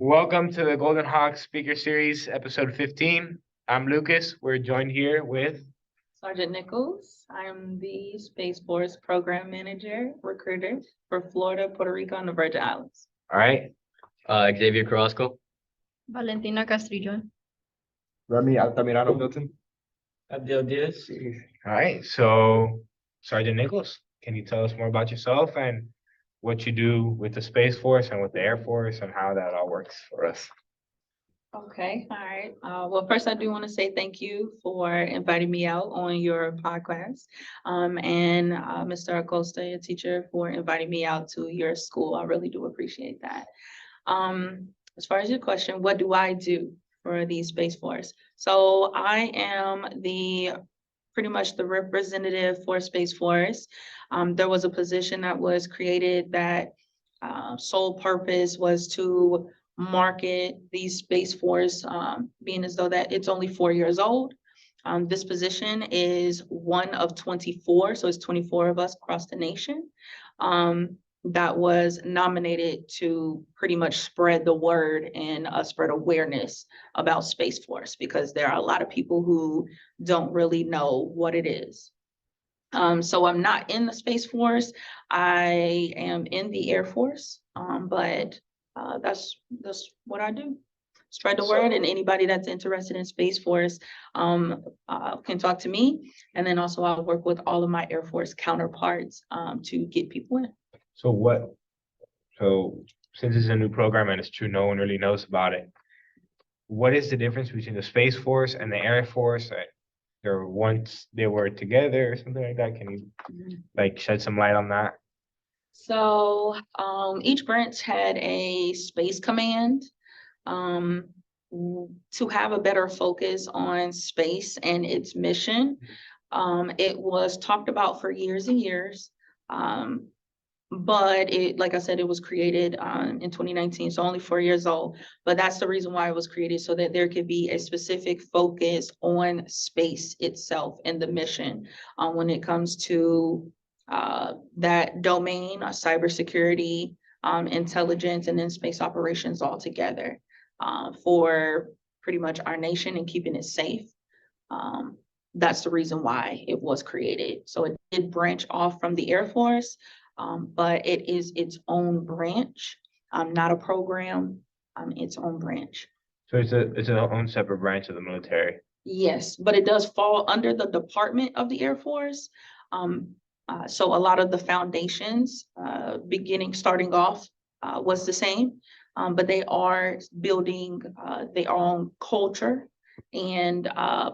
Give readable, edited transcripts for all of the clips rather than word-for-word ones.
Welcome to the Golden Hawks Speaker Series, episode 15. I'm Lucas. We're joined here with Sergeant Nichols. I'm the Space Force Program Manager, recruiter for Florida, Puerto Rico, and the Virgin Islands. all right. Xavier Carrasco. Valentina Castrillo. Remy Altamirano Milton. Abdel Diaz. All right. So, Sergeant Nichols, can you tell us more about yourself and what you do with the Space Force and with the Air Force and how that all works for us? Okay, all right. Well, first I do want to say thank you for inviting me out on your podcast. And Mr. Acosta, your teacher, for inviting me out to your school. I really do appreciate that. As far as your question, what do I do for the Space Force? So I am pretty much the representative for Space Force. There was a position that was created that sole purpose was to market the Space Force, being as though that it's only 4 years old. This position is one of 24, so it's 24 of us across the nation that was nominated to pretty much spread the word and spread awareness about Space Force, because there are a lot of people who don't really know what it is. So I'm not in the Space Force. I am in the Air Force, but that's what I do. Spread the word, and anybody that's interested in Space Force can talk to me. And then also I'll work with all of my Air Force counterparts to get people in. So since it's a new program and it's true, no one really knows about it. What is the difference between the Space Force and the Air Force? Once they were together or something like that. Can you shed some light on that? So each branch had a space command to have a better focus on space and its mission. It was talked about for years and years, but like I said, it was created in 2019, so only 4 years old. But that's the reason why it was created, so that there could be a specific focus on space itself and the mission when it comes to that domain, cybersecurity, intelligence, and then space operations all together for pretty much our nation and keeping it safe. That's the reason why it was created. So it did branch off from the Air Force, but it is its own branch, not a program, its own branch. So it's its own separate branch of the military. Yes, but it does fall under the Department of the Air Force. So a lot of the foundations, starting off, was the same, but they are building their own culture and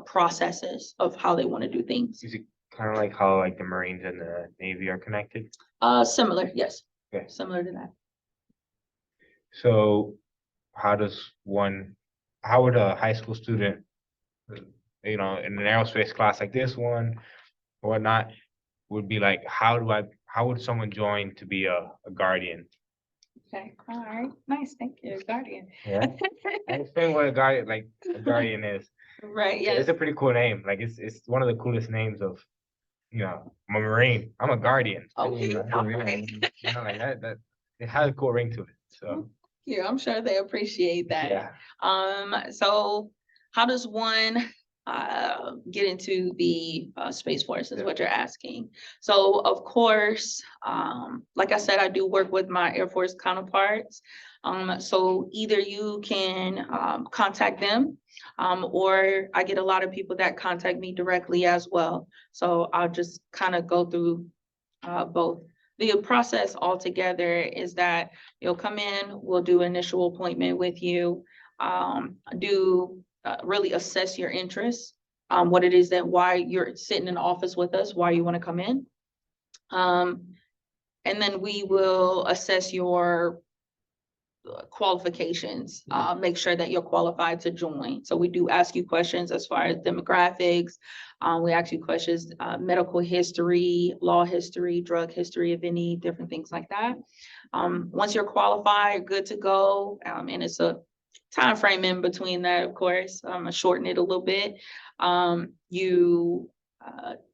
processes of how they want to do things. Is it kind of like how the Marines and the Navy are connected? Similar, yes. Okay. Similar to that. So how would a high school student, in an aerospace class like this one or whatnot, would be like, how would someone join to be a guardian? Okay, all right, nice, thank you, guardian. Yeah. And explain what a guardian is. Right, yes. It's a pretty cool name. It's one of the coolest names of, I'm a Marine. I'm a guardian. Okay, all right. That it has a cool ring to it. So Yeah, I'm sure they appreciate that. yeah. So how does one get into the Space Force is what you're asking. So of course, like I said, I do work with my Air Force counterparts. So either you can contact them, or I get a lot of people that contact me directly as well. So I'll just kind of go through both. The process altogether is that you'll come in, we'll do initial appointment with you, really assess your interests, what it is why you're sitting in the office with us, why you want to come in. And then we will assess your qualifications, make sure that you're qualified to join. So we do ask you questions as far as demographics. We ask you questions, medical history, law history, drug history, if any, different things like that. Once you're qualified, good to go. And it's a time frame in between that, of course. I'm gonna shorten it a little bit. You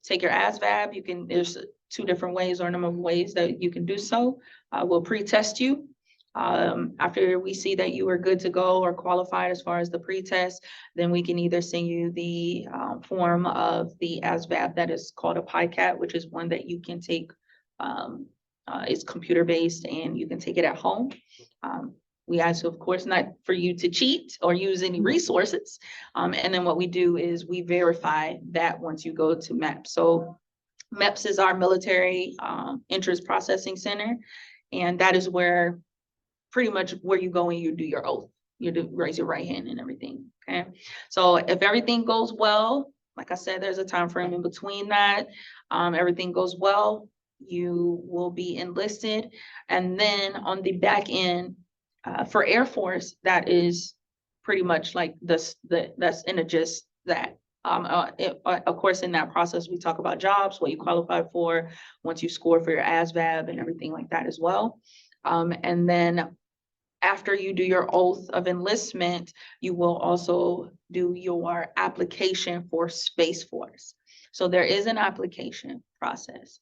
take your ASVAB. There's 2 different ways or a number of ways that you can do so. We'll pre-test you. After we see that you are good to go or qualified as far as the pre-test, then we can either send you the form of the ASVAB that is called a PICAT, which is one that you can take. It's computer-based and you can take it at home. We ask, of course, not for you to cheat or use any resources. And then what we do is we verify that once you go to MEPS. So MEPS is our military interest processing center. And that is where pretty much where you go and you do your oath. You do raise your right hand and everything. Okay. So if everything goes well, like I said, there's a time frame in between that. Everything goes well, you will be enlisted. And then on the back end, for Air Force, that is pretty much like this, that's in a gist that. Of course, in that process, we talk about jobs, what you qualify for, once you score for your ASVAB and everything like that as well. And then after you do your oath of enlistment, you will also do your application for Space Force. So there is an application process.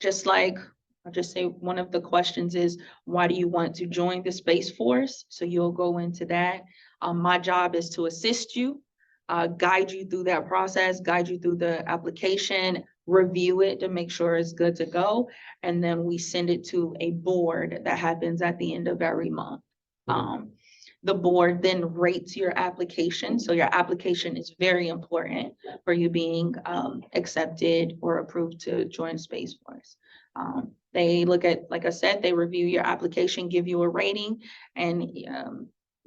Just like I'll just say one of the questions is, why do you want to join the Space Force? So you'll go into that. My job is to assist you, guide you through that process, guide you through the application, review it to make sure it's good to go. And then we send it to a board that happens at the end of every month. The board then rates your application. So your application is very important for you being accepted or approved to join Space Force. They look at, like I said, they review your application, give you a rating, and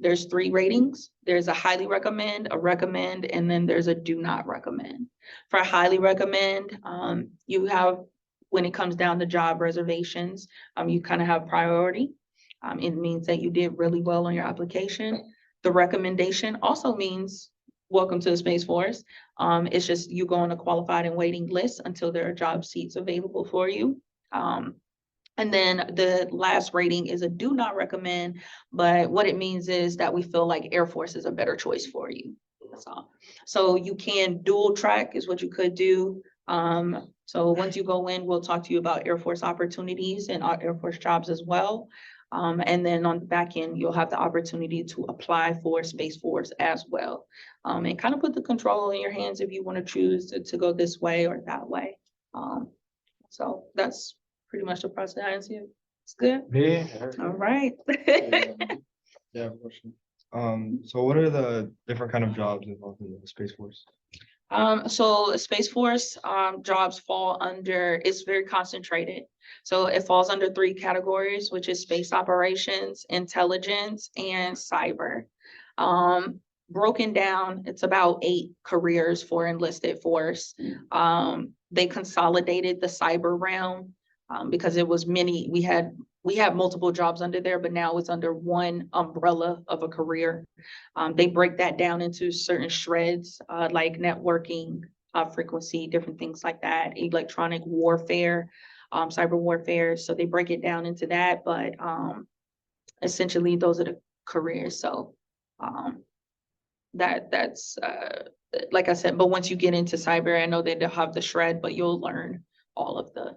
there's 3 ratings. There's a highly recommend, a recommend, and then there's a do not recommend. For highly recommend, you have, when it comes down to job reservations, you kind of have priority. It means that you did really well on your application. The recommendation also means welcome to the Space Force. It's just you go on a qualified and waiting list until there are job seats available for you. And then the last rating is a do not recommend, but what it means is that we feel like Air Force is a better choice for you. That's all. So you can dual track is what you could do. So once you go in, we'll talk to you about Air Force opportunities and Air Force jobs as well. And then on the back end, you'll have the opportunity to apply for Space Force as well. And kind of put the control in your hands if you want to choose to go this way or that way. So that's pretty much the process. It's good. Yeah. All right. Yeah, question. So what are the different kind of jobs involved in the Space Force? So Space Force jobs fall under, it's very concentrated. So it falls under 3 categories, which is space operations, intelligence, and cyber. Broken down, it's about 8 careers for enlisted force. They consolidated the cyber realm because it was many, we had multiple jobs under there, but now it's under one umbrella of a career. They break that down into certain shreds, like networking, frequency, different things like that, electronic warfare, cyber warfare. So they break it down into that, but essentially those are the careers. So that's like I said, but once you get into cyber, I know they don't have the shred, but you'll learn all of the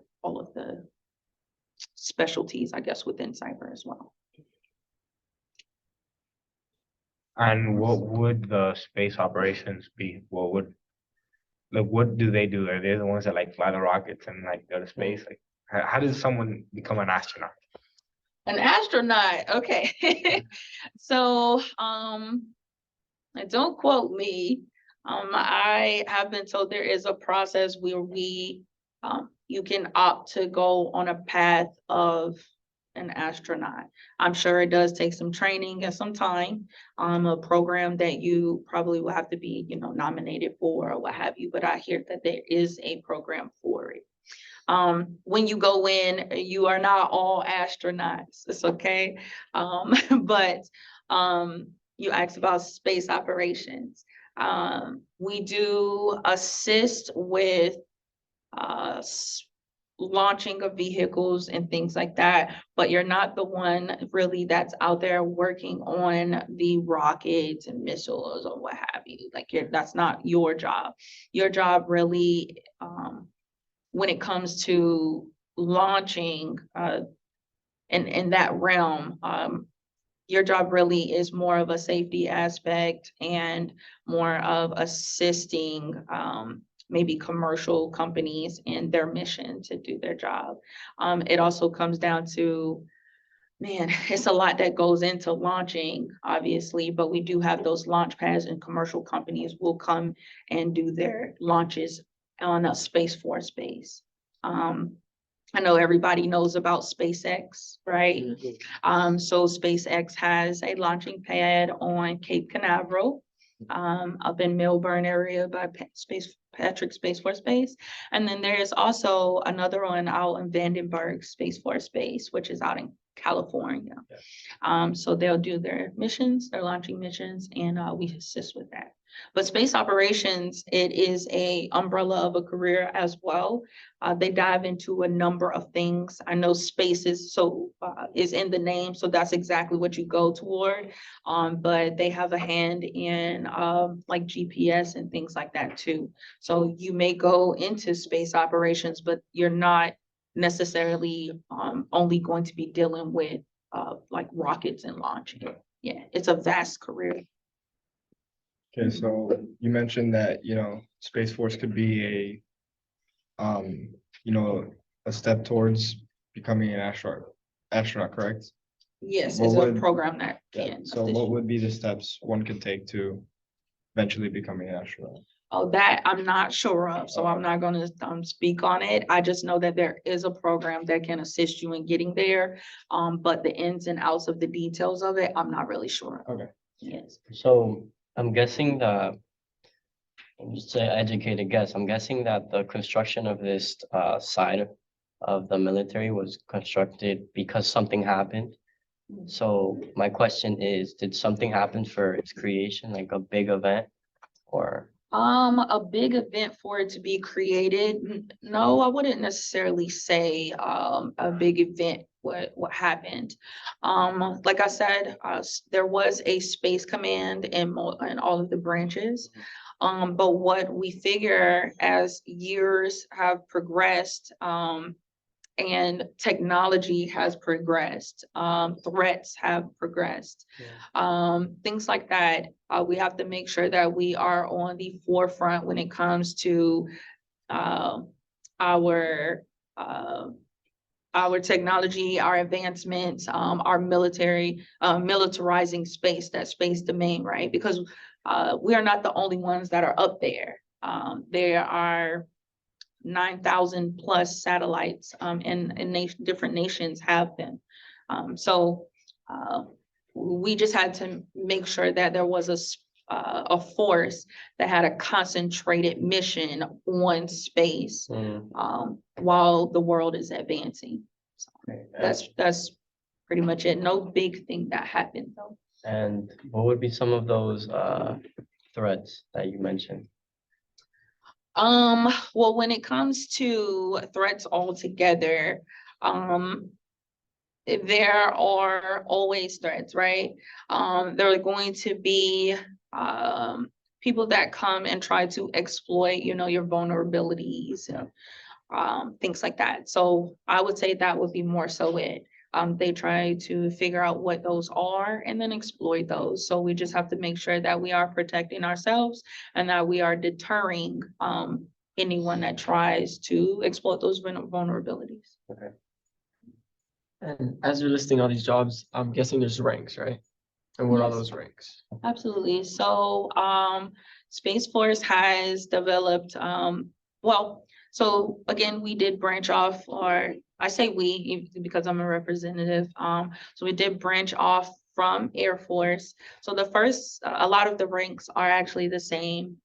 specialties, I guess, within cyber as well. And what would the space operations be? What do they do? Are they the ones that like fly the rockets and like go to space? Like, how does someone become an astronaut? An astronaut, okay. So, don't quote me. I have been told there is a process where you can opt to go on a path of an astronaut. I'm sure it does take some training and some time, a program that you probably will have to be, nominated for or what have you, but I hear that there is a program for it. When you go in, you are not all astronauts, it's okay. But you asked about space operations. We do assist with launching of vehicles and things like that, but you're not the one really that's out there working on the rockets and missiles or what have you. Like that's not your job. Your job really, when it comes to launching in that realm. Your job really is more of a safety aspect and more of assisting maybe commercial companies in their mission to do their job. It also comes down to, man, it's a lot that goes into launching, obviously, but we do have those launch pads, and commercial companies will come and do their launches on a Space Force base. I know everybody knows about SpaceX, right? So SpaceX has a launching pad on Cape Canaveral, up in Melbourne area by Patrick Space Force Base. And then there is also another one out in Vandenberg Space Force Base, which is out in California. So they'll do their missions, their launching missions, and we assist with that. But space operations, it is a umbrella of a career as well. They dive into a number of things. I know space is is in the name, so that's exactly what you go toward. But they have a hand in like GPS and things like that too. So you may go into space operations, but you're not necessarily only going to be dealing with like rockets and launching. Yeah, it's a vast career. Okay, so you mentioned that, Space Force could be a step towards becoming an astronaut, correct? Yes, What it's a would- program that Yeah, can. so assist what you. would be the steps one could take to eventually becoming an astronaut? Oh, that I'm not sure of, so I'm not gonna speak on it. I just know that there is a program that can assist you in getting there. But the ins and outs of the details of it, I'm not really sure. Okay. Yes. So I'm guessing that, just an educated guess, I'm guessing that the construction of this side of the military was constructed because something happened. So my question is, did something happen for its creation, like a big event? Or A big event for it to be created. No, I wouldn't necessarily say a big event what happened. Like I said, there was a space command in all of the branches. But what we figure as years have progressed, and technology has progressed, threats have progressed, things like that. We have to make sure that we are on the forefront when it comes to our technology, our advancements, our military, militarizing space, that space domain, right? Because we are not the only ones that are up there. There are 9,000 plus satellites, and different nations have them. So we just had to make sure that there was a force that had a concentrated mission on space while the world is advancing. So that's pretty much it. No big thing that happened though. and what would be some of those threats that you mentioned? Well, when it comes to threats altogether, there are always threats, right? There are going to be people that come and try to exploit, your vulnerabilities, things like that. So I would say that would be more so it. They try to figure out what those are and then exploit those. So we just have to make sure that we are protecting ourselves and that we are deterring anyone that tries to exploit those vulnerabilities. And as you're listing all these jobs, I'm guessing there's ranks, right? And what are Yes. those ranks? Absolutely. So Space Force has developed, so again, we did branch off, or I say we because I'm a representative. So we did branch off from Air Force. So a lot of the ranks are actually the same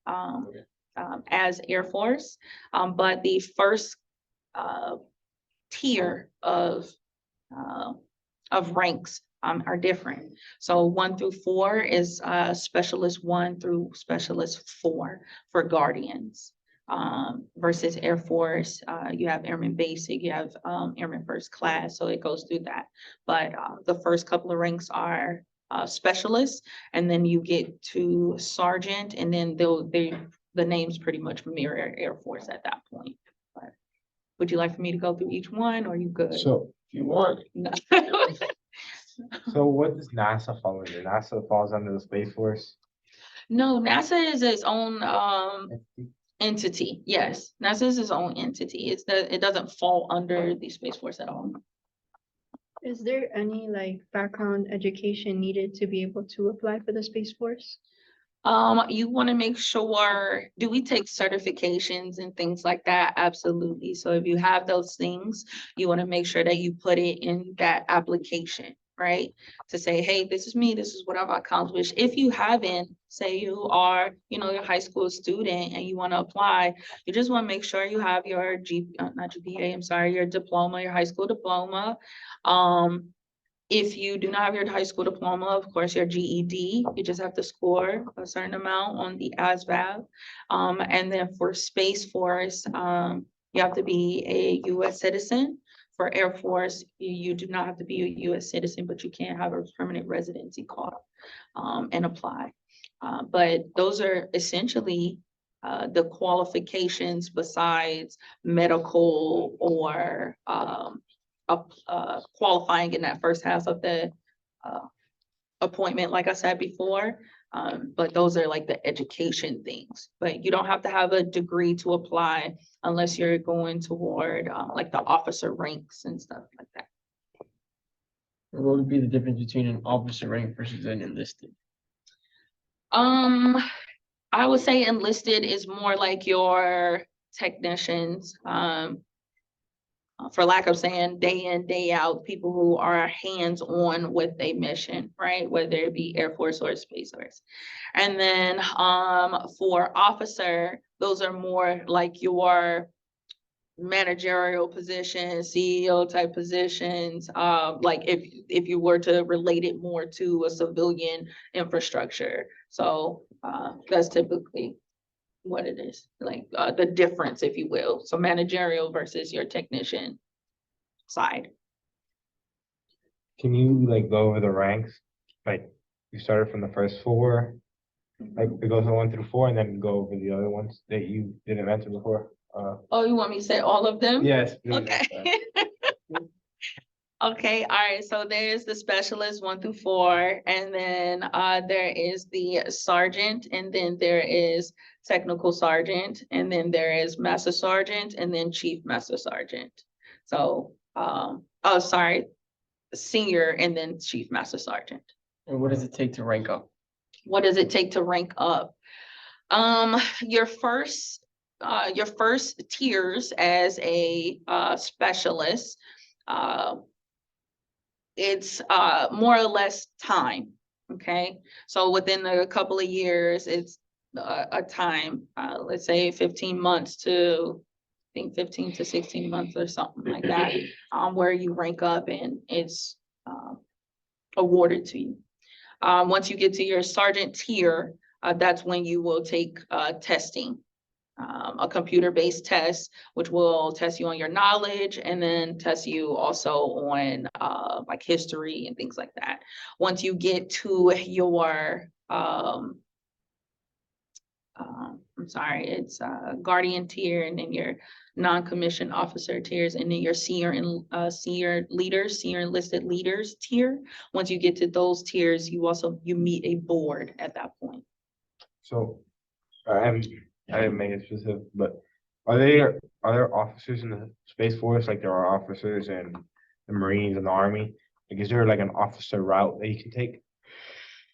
as Air Force. But the first tier of ranks are different. So 1 through 4 is specialist 1 through specialist 4 for Guardians. Versus Air Force, you have Airman Basic, you have Airman First Class, so it goes through that. But the first couple of ranks are specialists, and then you get to sergeant, and then the names pretty much mirror Air Force at that point. But would you like for me to go through each one, or are you good? So you want. No. So what does NASA fall under? NASA falls under the Space Force? No, NASA is its own entity. Yes, NASA is its own entity. It doesn't fall under the Space Force at all. Is there any like background education needed to be able to apply for the Space Force? You want to make sure, do we take certifications and things like that? Absolutely. So if you have those things, you want to make sure that you put it in that application, right? To say, hey, this is me, this is what I've accomplished. If you haven't, say you are, your high school student and you want to apply, you just want to make sure you have your not GPA, I'm sorry, your diploma, your high school diploma. If you do not have your high school diploma, of course, your GED, you just have to score a certain amount on the ASVAB. And then for Space Force, you have to be a US citizen. For Air Force, you do not have to be a US citizen, but you can have a permanent residency card and apply. But those are essentially the qualifications besides medical or qualifying in that first half of the appointment, like I said before. But those are like the education things, but you don't have to have a degree to apply unless you're going toward like the officer ranks and stuff like that. What would be the difference between an officer rank versus an enlisted? I would say enlisted is more like your technicians. For lack of saying, day in, day out, people who are hands-on with a mission, right? Whether it be Air Force or Space Force. And then for officer, those are more like your managerial positions, CEO type positions, like if you were to relate it more to a civilian infrastructure. So that's typically what it is, like the difference, if you will. So managerial versus your technician side. Can you like go over the ranks? Like you started from the first four, like it goes from 1 through 4, and then go over the other ones that you didn't mention before. Oh, you want me to say all of them? Yes, please. Okay. Okay, all right, so there's the specialist 1 through 4, and then there is the sergeant, and then there is technical sergeant, and then there is master sergeant, and then chief master sergeant. So, oh, sorry, senior, and then chief master sergeant. And what does it take to rank up? What does it take to rank up? Your first tiers as a specialist, it's more or less time. Okay, so within a couple of years, it's a time, let's say 15 months to, I think 15 to 16 months or something like that, where you rank up and it's awarded to you. Once you get to your sergeant tier, that's when you will take testing, a computer-based test, which will test you on your knowledge and then test you also on like history and things like that. Once you get to your, I'm sorry, it's guardian tier, and then your non-commissioned officer tiers, and then your senior and senior enlisted leaders tier. Once you get to those tiers, you meet a board at that point. So I didn't make it specific, but are there officers in the Space Force like there are officers in the Marines and the Army? Like, is there like an officer route that you can take?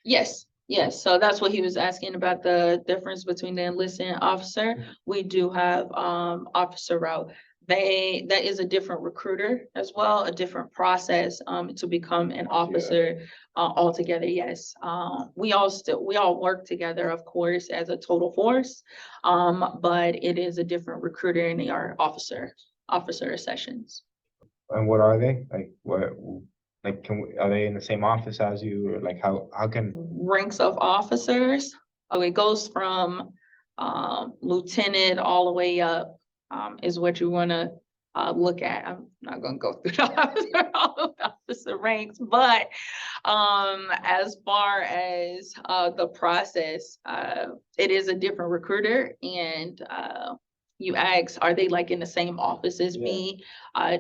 Yes, yes. So that's what he was asking about, the difference between the enlisted and officer. We do have officer route. That is a different recruiter as well, a different process to become an officer altogether. Yes. We all work together, of course, as a total force. But it is a different recruiter, and they are officer sessions. And what are they? Like what? Like are they in the same office as you, or like how can? Ranks of officers. Oh, it goes from lieutenant all the way up, is what you want to look at. I'm not going to go through all of the officer ranks, but as far as the process, it is a different recruiter, and you ask, are they like in the same office as me?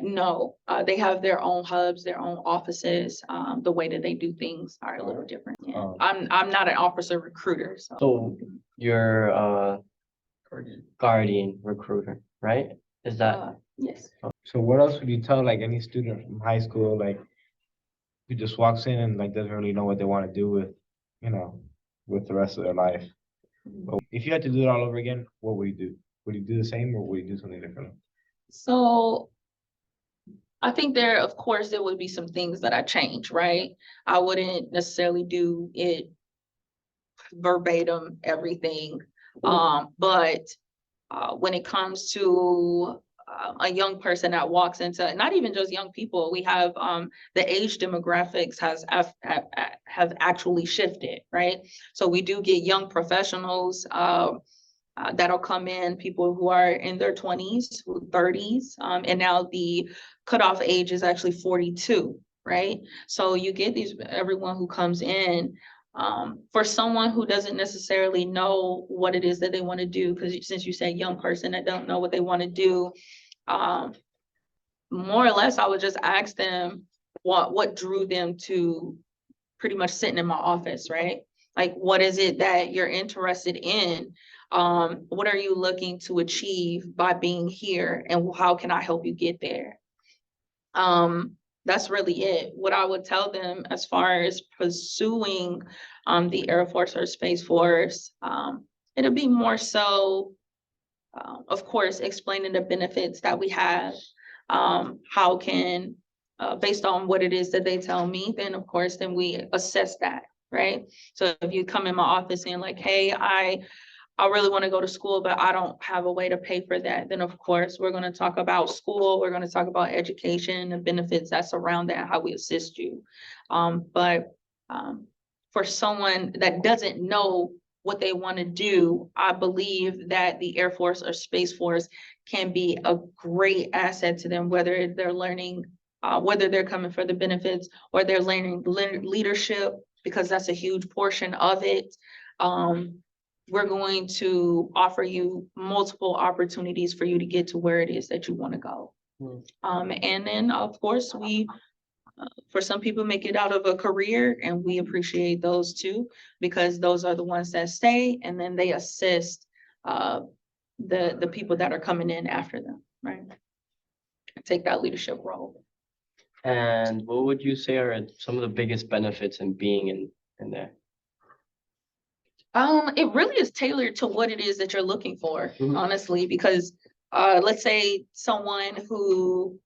No, they have their own hubs, their own offices. The way that they do things are a little different. Yeah. I'm not an officer recruiter, so. So you're guardian recruiter, right? Is that, Yes. So what else would you tell like any student from high school, like who just walks in and like doesn't really know what they want to do with, you know, with the rest of their life? But if you had to do it all over again, what would you do? Would you do the same or would you do something different? So I think of course, there would be some things that I change, right? I wouldn't necessarily do it verbatim, everything. But when it comes to a young person that walks into, not even just young people, we have the age demographics have actually shifted, right? So we do get young professionals that'll come in, people who are in their 20s, 30s, and now the cutoff age is actually 42, right? So you get everyone who comes in. For someone who doesn't necessarily know what it is that they want to do, because since you said young person that don't know what they want to do, more or less, I would just ask them what drew them to pretty much sitting in my office, right? Like, what is it that you're interested in? What are you looking to achieve by being here, and how can I help you get there? That's really it. What I would tell them as far as pursuing the Air Force or Space Force, it'll be more so, of course, explaining the benefits that we have. How can, based on what it is that they tell me, then of course, then we assess that, right? So if you come in my office and like, hey, I really want to go to school, but I don't have a way to pay for that. Then of course, we're going to talk about school. We're going to talk about education and benefits that surround that, how we assist you. But for someone that doesn't know what they want to do, I believe that the Air Force or Space Force can be a great asset to them, whether they're learning, whether they're coming for the benefits or they're learning leadership, because that's a huge portion of it. We're going to offer you multiple opportunities for you to get to where it is that you want to go. And then, of course, for some people, make it out of a career, and we appreciate those too, because those are the ones that stay, and then they assist the people that are coming in after them, right? Take that leadership role. and what would you say are some of the biggest benefits in being in there? It really is tailored to what it is that you're looking for, Mhm. honestly, because let's say someone who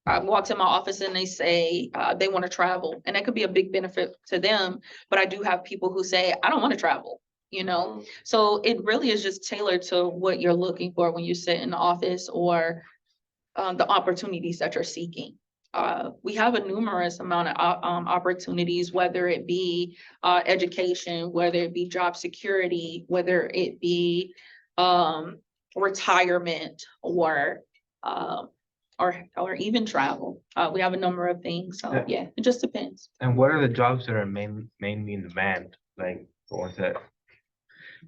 walks in my office and they say they want to travel, and that could be a big benefit to them. But I do have people who say, I don't want to travel, you know? So it really is just tailored to what you're looking for when you sit in the office, or the opportunities that you're seeking. We have a numerous amount of opportunities, whether it be education, whether it be job security, whether it be retirement, or even travel. We have a number of things. So yeah, it just depends. And what are the jobs that are mainly in demand? Like, or that,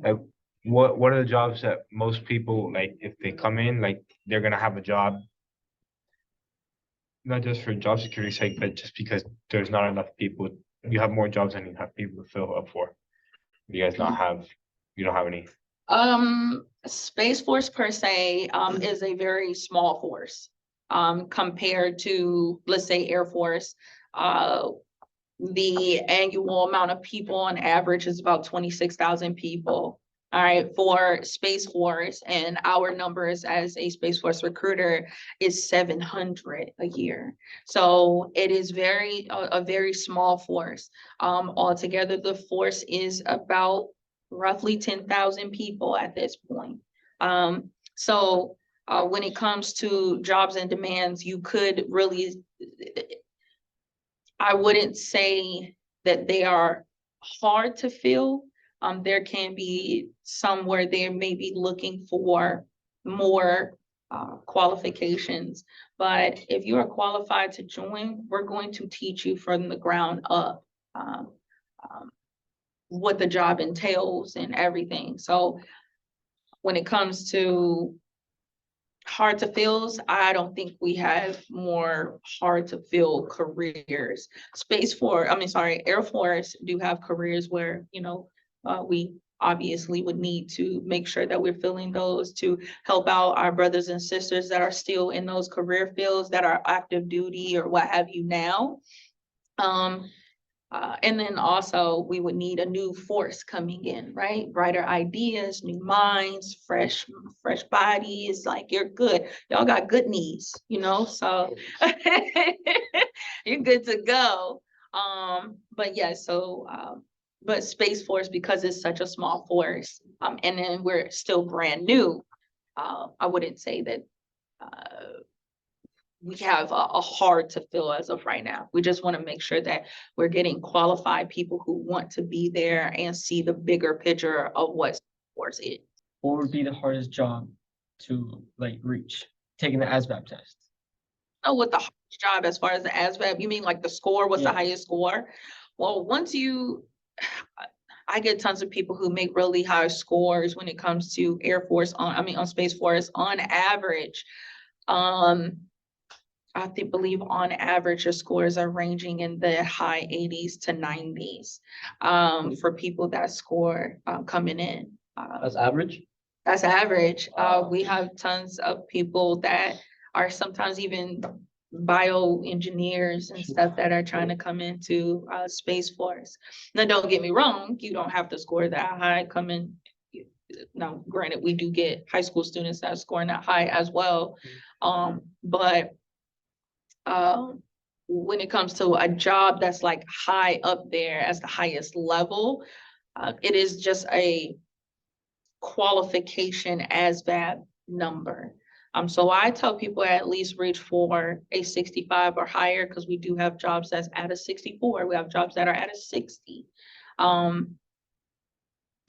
like, what are the jobs that most people, like, if they come in, like, they're gonna have a job, not just for job security's sake, but just because there's not enough people. You have more jobs than you have people to fill up for. You guys you don't have any. Space Force per se is a very small force compared to, let's say, Air Force. The annual amount of people on average is about 26,000 people. All right, for Space Force, and our numbers as a Space Force recruiter is 700 a year. So it is a very small force. Altogether, the force is about roughly 10,000 people at this point. So when it comes to jobs and demands, you could really, I wouldn't say that they are hard to fill. There can be some where they may be looking for more qualifications, but if you are qualified to join, we're going to teach you from the ground up what the job entails and everything. So when it comes to hard to fills, I don't think we have more hard to fill careers. Air Force do have careers where, we obviously would need to make sure that we're filling those to help out our brothers and sisters that are still in those career fields that are active duty or what have you now. And then also we would need a new force coming in, right? Brighter ideas, new minds, fresh bodies, like you're good. Y'all got good knees, so you're good to go. But yeah, but Space Force, because it's such a small force, and then we're still brand new, I wouldn't say that, we have a hard to fill as of right now. We just want to make sure that we're getting qualified people who want to be there and see the bigger picture of what Force is. What would be the hardest job to like reach? Taking the ASVAB test. Oh, what the hardest job as far as the ASVAB, you mean like the score, what's the Yeah. highest score? Well, I get tons of people who make really high scores when it comes to on Space Force on average. I believe on average, your scores are ranging in the high 80s to 90s, for people that score, coming in. That's average? That's average. Wow. We have tons of people that are sometimes even bioengineers and stuff that are trying to come into, Space Force. Now, don't get me wrong, you don't have to score that high, come in. Now, granted, we do get high school students that are scoring that high as well. But when it comes to a job that's like high up there as the highest level, it is just a qualification ASVAB number. So I tell people at least reach for a 65 or higher, because we do have jobs that's at a 64. We have jobs that are at a 60.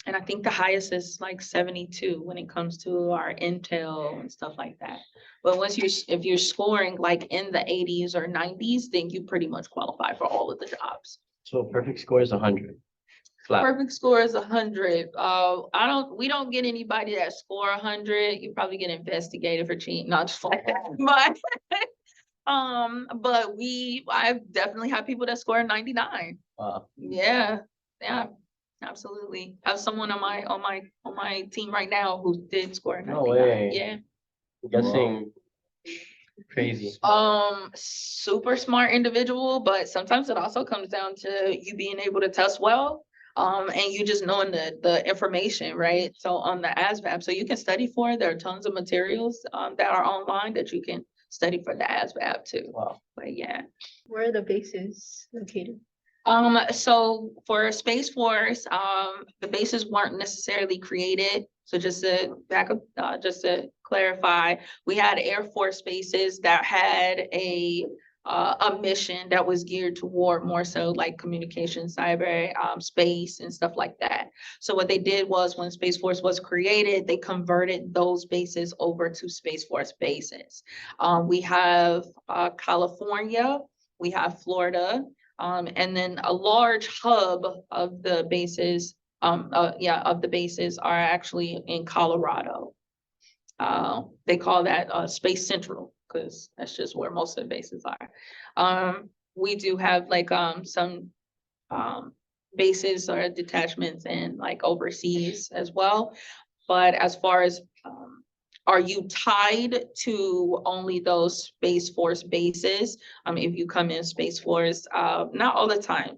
And I think the highest is like 72 when it comes to our intel and stuff like that. But if you're scoring like in the 80s or 90s, then you pretty much qualify for all of the jobs. So perfect score is 100. Flat. Perfect score is 100. We don't get anybody that score 100. You probably get investigated for cheating, not just like that. But I've definitely had people that score 99. Wow. Yeah. Absolutely. I have someone on my team right now who did score 99. No way. Yeah. I'm guessing crazy. Super smart individual, but sometimes it also comes down to you being able to test well, and you just knowing the information, right? So on the ASVAB, so you can study for it. There are tons of materials that are online that you can study for the ASVAB too. Wow. But yeah. Where are the bases located? So for Space Force, the bases weren't necessarily created. So just to clarify, we had Air Force bases that had a mission that was geared toward more so like communication, cyber, space and stuff like that. So what they did was when Space Force was created, they converted those bases over to Space Force bases. We have California, we have Florida, and then a large hub of the bases, are actually in Colorado. They call that Space Central, because that's just where most of the bases are. We do have like some bases or detachments in like overseas as well. But as far as are you tied to only those Space Force bases? If you come in Space Force, not all the time.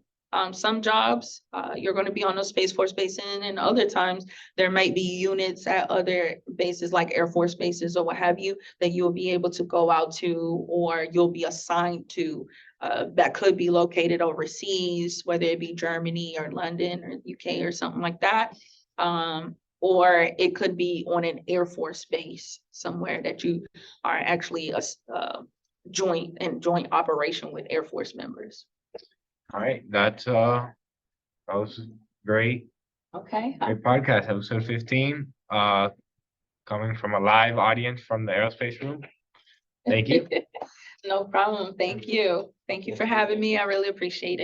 Some jobs, you're going to be on those Space Force bases, and other times there might be units at other bases like Air Force bases or what have you that you'll be able to go out to, or you'll be assigned to, that could be located overseas, whether it be Germany or London or UK or something like that. Or it could be on an Air Force base somewhere that you are actually a joint operation with Air Force members. All right, that was great. Okay. Great podcast, episode 15, coming from a live audience from the aerospace room. Thank you. No problem. Thank you. Thank you for having me. I really appreciate it.